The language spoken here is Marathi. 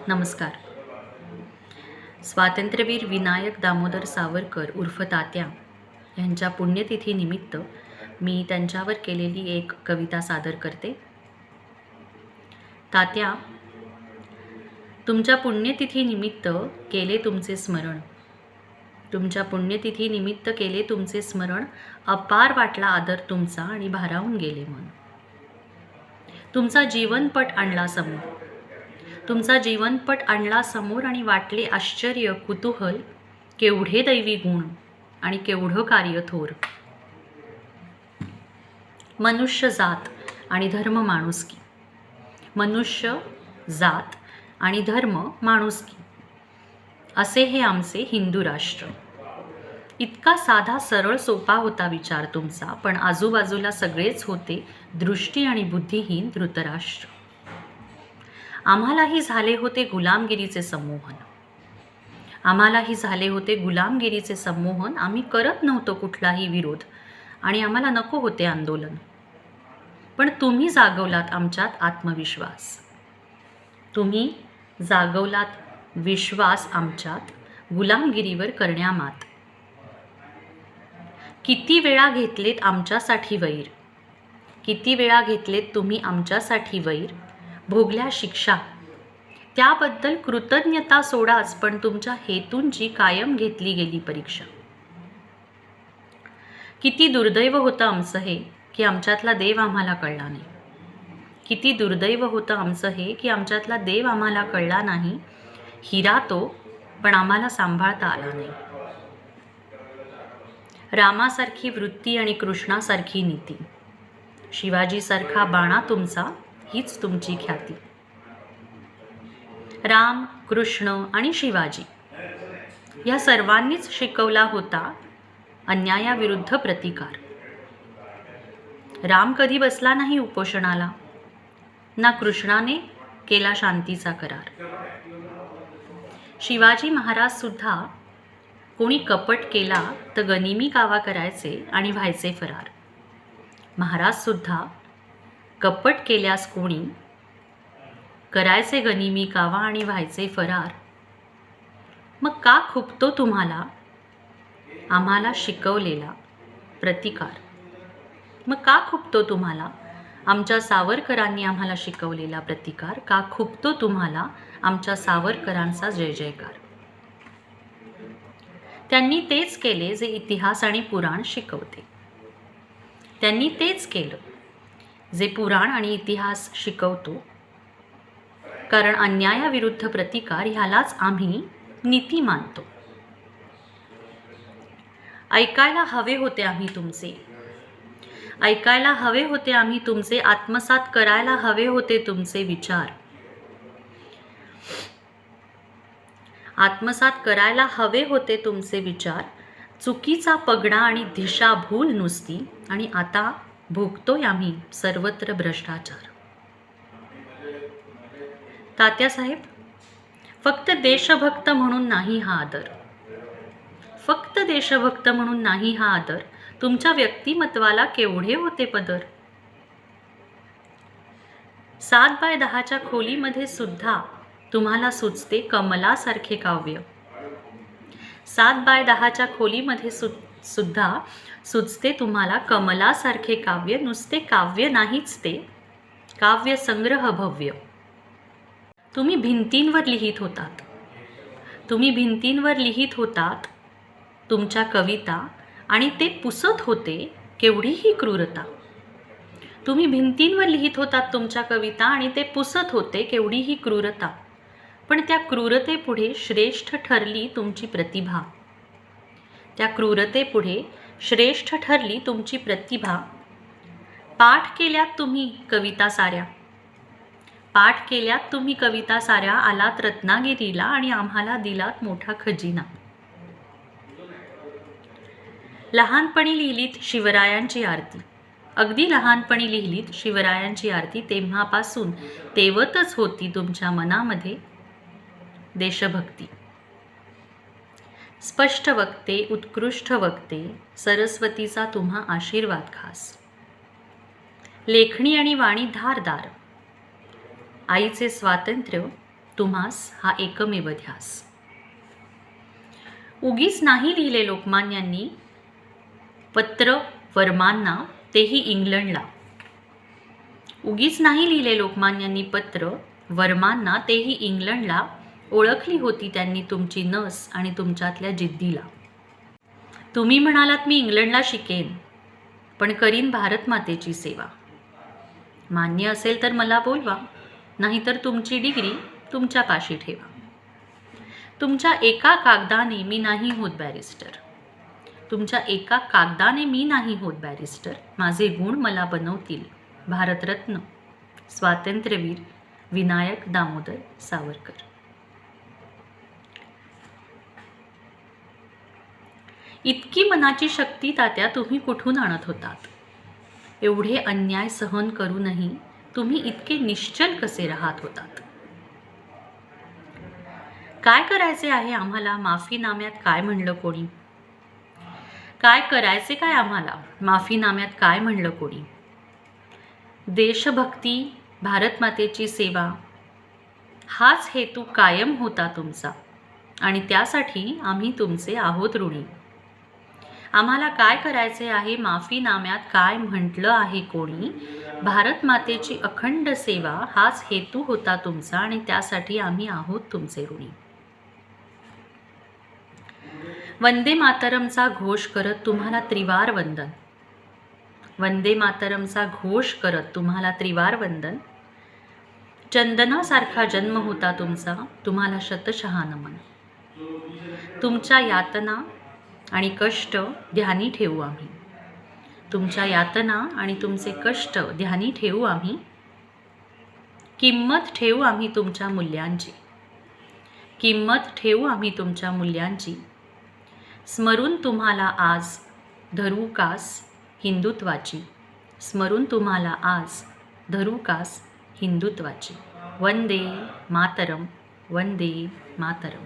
नमस्कार. स्वातंत्र्यवीर विनायक दामोदर सावरकर उर्फ तात्या यांच्या पुण्यतिथीनिमित्त मी त्यांच्यावर केलेली एक कविता सादर करते. तात्या, तुमच्या पुण्यतिथीनिमित्त केले तुमचे स्मरण. तुमच्या पुण्यतिथीनिमित्त केले तुमचे स्मरण. अपार वाटला आदर तुमचा आणि भारावून गेले मन. तुमचा जीवनपट आणला समोर. तुमचा जीवनपट आणला समोर आणि वाटले आश्चर्य, कुतूहल, केवढे दैवी गुण आणि केवढं कार्य थोर. मनुष्य जात आणि धर्म माणुसकी. मनुष्य जात आणि धर्म माणुसकी असे हे आमचे हिंदू राष्ट्र. इतका साधा सरळ सोपा होता विचार तुमचा, पण आजूबाजूला सगळेच होते दृष्टी आणि बुद्धिहीन धृतराष्ट्र. आम्हालाही झाले होते गुलामगिरीचे संमोहन. आम्हालाही झाले होते गुलामगिरीचे संमोहन. आम्ही करत नव्हतो कुठलाही विरोध आणि आम्हाला नको होते आंदोलन. पण तुम्ही जागवलात आमच्यात आत्मविश्वास. तुम्ही जागवलात विश्वास आमच्यात गुलामगिरीवर करण्यामात. किती वेळा घेतलेत आमच्यासाठी वैर. किती वेळा घेतलेत तुम्ही आमच्यासाठी वैर. भोगल्या शिक्षा त्याबद्दल कृतज्ञता सोडाच, पण तुमच्या हेतूंची कायम घेतली गेली परीक्षा. किती दुर्दैव होतं आमचं हे की आमच्यातला देव आम्हाला कळला नाही. किती दुर्दैव होतं आमचं हे की आमच्यातला देव आम्हाला कळला नाही. हिरा तो, पण आम्हाला सांभाळता आला नाही. रामासारखी वृत्ती आणि कृष्णासारखी नीती. शिवाजीसारखा बाणा तुमचा, हीच तुमची ख्याती. राम, कृष्ण आणि शिवाजी या सर्वांनीच शिकवला होता अन्यायाविरुद्ध प्रतिकार. राम कधी बसला नाही उपोषणाला, ना कृष्णाने केला शांतीचा करार. शिवाजी महाराज सुद्धा कोणी कपट केला तर गनिमी कावा करायचे आणि व्हायचे फरार. महाराज सुद्धा कपट केल्यास कोणी करायचे गनिमी कावा आणि व्हायचे फरार. मग का खुपतो तुम्हाला आम्हाला शिकवलेला प्रतिकार. मग का खुपतो तुम्हाला आमच्या सावरकरांनी आम्हाला शिकवलेला प्रतिकार. का खुपतो तुम्हाला आमच्या सावरकरांचा जय जयकार. त्यांनी तेच केले जे इतिहास आणि पुराण शिकवते. त्यांनी तेच केलं जे पुराण आणि इतिहास शिकवतो. कारण अन्यायाविरुद्ध प्रतिकार ह्यालाच आम्ही नीती मानतो. ऐकायला हवे होते आम्ही तुमचे. ऐकायला हवे होते आम्ही तुमचे. आत्मसात करायला हवे होते तुमचे विचार. आत्मसात करायला हवे होते तुमचे विचार. चुकीचा पगडा आणि दिशाभूल नुसती, आणि आता भोगतोय आम्ही सर्वत्र भ्रष्टाचार. तात्यासाहेब, फक्त देशभक्त म्हणून नाही हा आदर. फक्त देशभक्त म्हणून नाही हा आदर. तुमच्या व्यक्तिमत्वाला केवढे होते पदर. 7x10च्या खोलीमध्ये सुद्धा तुम्हाला सुचते कमलासारखे काव्य. 7x10च्या खोलीमध्ये सुद्धा सुचते तुम्हाला कमलासारखे काव्य. नुसते काव्य नाहीच ते, काव्य संग्रह भव्य. तुम्ही भिंतींवर लिहित होतात. तुम्ही भिंतींवर लिहित होतात तुमच्या कविता, आणि ते पुसत होते केवढीही क्रूरता. तुम्ही भिंतींवर लिहित होतात तुमच्या कविता, आणि ते पुसत होते केवढीही क्रूरता. पण त्या क्रूरतेपुढे श्रेष्ठ ठरली तुमची प्रतिभा. त्या क्रूरतेपुढे श्रेष्ठ ठरली तुमची प्रतिभा. पाठ केल्यात तुम्ही कविता साऱ्या. पाठ केल्यात तुम्ही कविता साऱ्या. आलात रत्नागिरीला आणि आम्हाला दिलात मोठा खजिना. लहानपणी लिहिलीत शिवरायांची आरती. अगदी लहानपणी लिहिलीत शिवरायांची आरती. तेव्हापासून तेवतच होती तुमच्या मनामध्ये देशभक्ती. स्पष्ट वक्ते, उत्कृष्ट वक्ते, सरस्वतीचा तुम्हा आशीर्वाद खास. लेखणी आणि वाणी धारदार. आईचे स्वातंत्र्य तुम्हास हा एकमेव ध्यास. उगीच नाही लिहिले लोकमान्यांनी पत्र वर्मांना, तेही इंग्लंडला. उगीच नाही लिहिले लोकमान्यांनी पत्र वर्मांना, तेही इंग्लंडला. ओळखली होती त्यांनी तुमची नस आणि तुमच्यातल्या जिद्दीला. तुम्ही म्हणालात मी इंग्लंडला शिकेन, पण करीन भारत मातेची सेवा. मान्य असेल तर मला बोलवा, नाहीतर तुमची डिग्री तुमच्या पाशी ठेवा. तुमच्या एका कागदाने मी नाही होत बॅरिस्टर. तुमच्या एका कागदाने मी नाही होत बॅरिस्टर. माझे गुण मला बनवतील भारतरत्न, स्वातंत्र्यवीर विनायक दामोदर सावरकर. इतकी मनाची शक्ती तात्या तुम्ही कुठून आणत होतात? एवढे अन्याय सहन करूनही तुम्ही इतके निश्चल कसे राहत होतात? काय करायचे आहे आम्हाला माफीनाम्यात काय म्हणलं कोणी? काय करायचे काय आम्हाला माफीनाम्यात काय म्हणलं कोणी? देशभक्ती, भारत मातेची सेवा हाच हेतू कायम होता तुमचा, आणि त्यासाठी आम्ही तुमचे आहोत ऋणी. आम्हाला काय करायचे आहे माफीनाम्यात काय म्हटलं आहे कोणी? भारत मातेची अखंड सेवा हाच हेतू होता तुमचा, आणि त्यासाठी आम्ही आहोत तुमचे ऋणी. वंदे मातरमचा घोष करत तुम्हाला त्रिवार वंदन. वंदे मातरमचा घोष करत तुम्हाला त्रिवार वंदन. चंदनासारखा जन्म होता तुमचा, तुम्हाला शतशः नमन. तुमच्या यातना आणि कष्ट ध्यानी ठेवू आम्ही. तुमच्या यातना आणि तुमचे कष्ट ध्यानी ठेवू आम्ही. किंमत ठेवू आम्ही तुमच्या मूल्यांची. किंमत ठेवू आम्ही तुमच्या मूल्यांची. स्मरून तुम्हाला आज धरू कास हिंदुत्वाची. स्मरून तुम्हाला आज धरू कास हिंदुत्वाची. वंदे मातरम, वंदे मातरम.